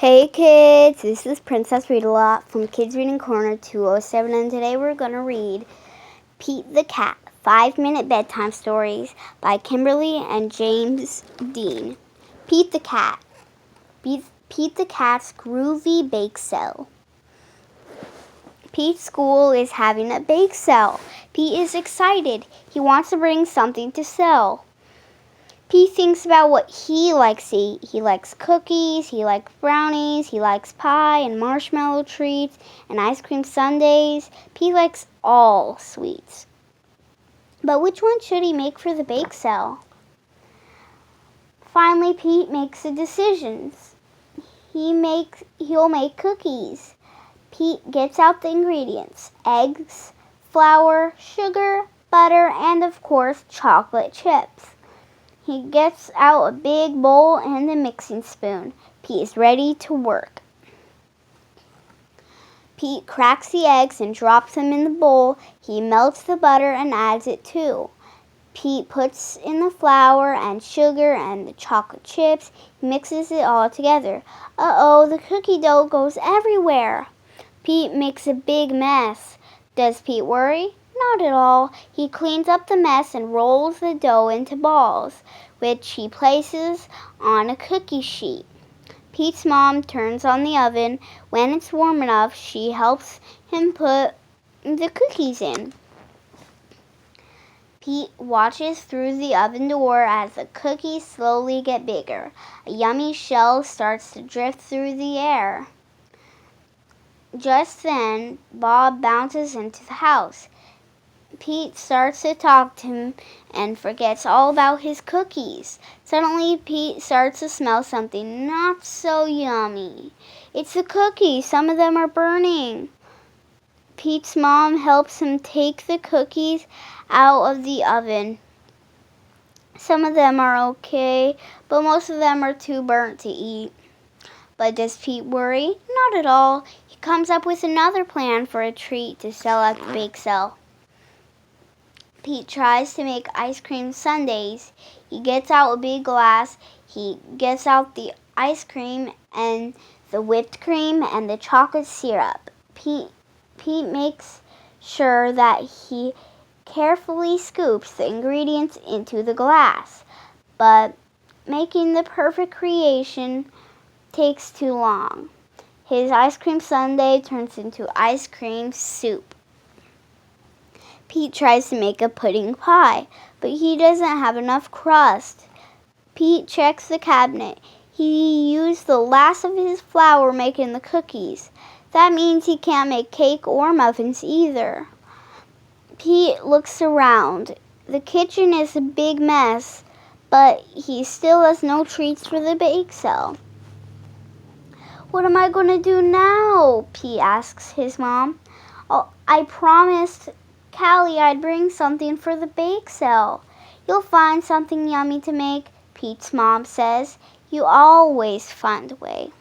Hey kids, this is Princess Readalong from Kids Reading Corner 207, and today we're going to read Pete the Cat, 5-Minute Bedtime Stories by Kimberly and James Dean. Pete the Cat. Pete the Cat's Groovy Bake Sale. Pete's school is having a bake sale. Pete is excited. He wants to bring something to sell. Pete thinks about what he likes to eat. He likes cookies, he likes brownies, he likes pie and marshmallow treats and ice cream sundaes. Pete likes all sweets. But which one should he make for the bake sale? Finally, Pete makes a decision. He'll make cookies. Pete gets out the ingredients: eggs, flour, sugar, butter, and of course, chocolate chips. He gets out a big bowl and a mixing spoon. Pete is ready to work. Pete cracks the eggs and drops them in the bowl. He melts the butter and adds it too. Pete puts in the flour and sugar and the chocolate chips. He mixes it all together. Uh-oh, the cookie dough goes everywhere. Pete makes a big mess. Does Pete worry? Not at all. He cleans up the mess and rolls the dough into balls, which he places on a cookie sheet. Pete's mom turns on the oven. When it's warm enough, she helps him put the cookies in. Pete watches through the oven door as the cookies slowly get bigger. A yummy shell starts to drift through the air. Just then, Bob bounces into the house. Pete starts to talk to him and forgets all about his cookies. Suddenly, Pete starts to smell something not so yummy. It's the cookies. Some of them are burning. Pete's mom helps him take the cookies out of the oven. Some of them are okay, but most of them are too burnt to eat. But does Pete worry? Not at all. He comes up with another plan for a treat to sell at the bake sale. Pete tries to make ice cream sundaes. He gets out a big glass. He gets out the ice cream and the whipped cream and the chocolate syrup. Pete makes sure that he carefully scoops the ingredients into the glass. But making the perfect creation takes too long. His ice cream sundae turns into ice cream soup. Pete tries to make a pudding pie, but he doesn't have enough crust. Pete checks the cabinet. He used the last of his flour making the cookies. That means he can't make cake or muffins either. Pete looks around. The kitchen is a big mess, but he still has no treats for the bake sale. What am I going to do now? Pete asks his mom. Oh, I promised Callie I'd bring something for the bake sale. You'll find something yummy to make, Pete's mom says. You always find a way.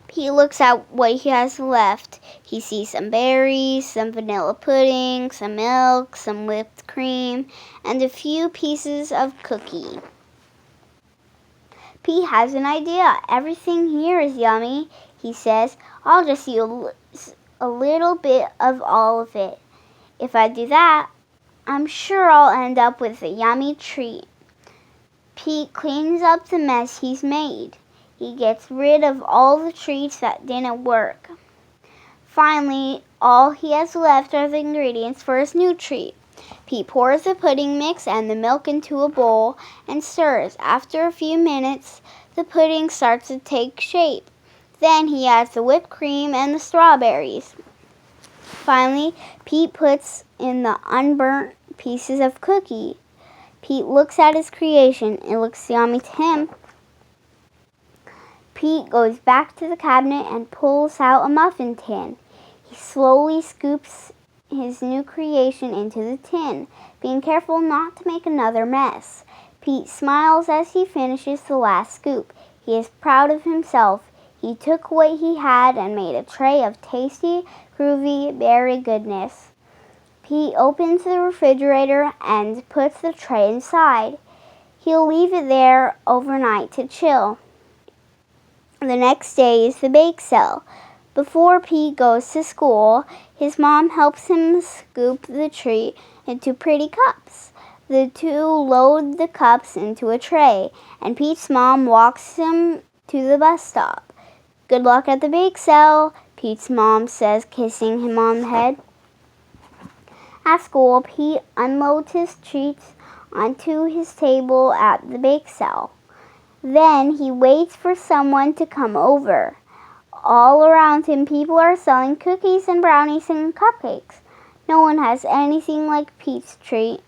Pete looks at what he has left. He sees some berries, some vanilla pudding, some milk, some whipped cream, and a few pieces of cookie. Pete has an idea. Everything here is yummy, he says. I'll just eat a little bit of all of it. If I do that, I'm sure I'll end up with a yummy treat. Pete cleans up the mess he's made. He gets rid of all the treats that didn't work. Finally, all he has left are the ingredients for his new treat. Pete pours the pudding mix and the milk into a bowl and stirs. After a few minutes, the pudding starts to take shape. Then he adds the whipped cream and the strawberries. Finally, Pete puts in the unburnt pieces of cookie. Pete looks at his creation. It looks yummy to him. Pete goes back to the cabinet and pulls out a muffin tin. He slowly scoops his new creation into the tin, being careful not to make another mess. Pete smiles as he finishes the last scoop. He is proud of himself. He took what he had and made a tray of tasty, groovy berry goodness. Pete opens the refrigerator and puts the tray inside. He'll leave it there overnight to chill. The next day is the bake sale. Before Pete goes to school, his mom helps him scoop the treat into pretty cups. The two load the cups into a tray, and Pete's mom walks him to the bus stop. "Good luck at the bake sale," Pete's mom says, kissing him on the head. At school, Pete unloads his treats onto his table at the bake sale. Then he waits for someone to come over. All around him, people are selling cookies and brownies and cupcakes. No one has anything like Pete's treat.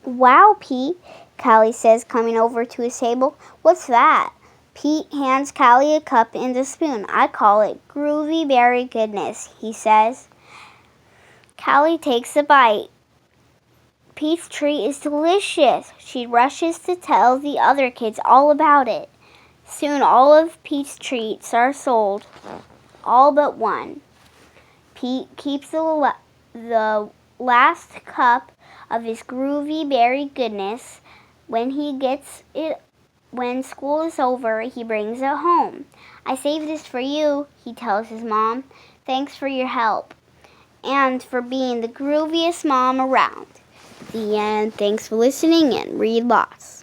"Wow, Pete," Callie says, coming over to his table. "What's that?" Pete hands Callie a cup and a spoon. "I call it Groovy Berry Goodness," he says. Callie takes a bite. "Pete's treat is delicious." She rushes to tell the other kids all about it. Soon all of Pete's treats are sold, all but one. Pete keeps the last cup of his Groovy Berry Goodness. When school is over, he brings it home. "I saved this for you," he tells his mom. "Thanks for your help and for being the grooviest mom around." The end. Thanks for listening and read lots.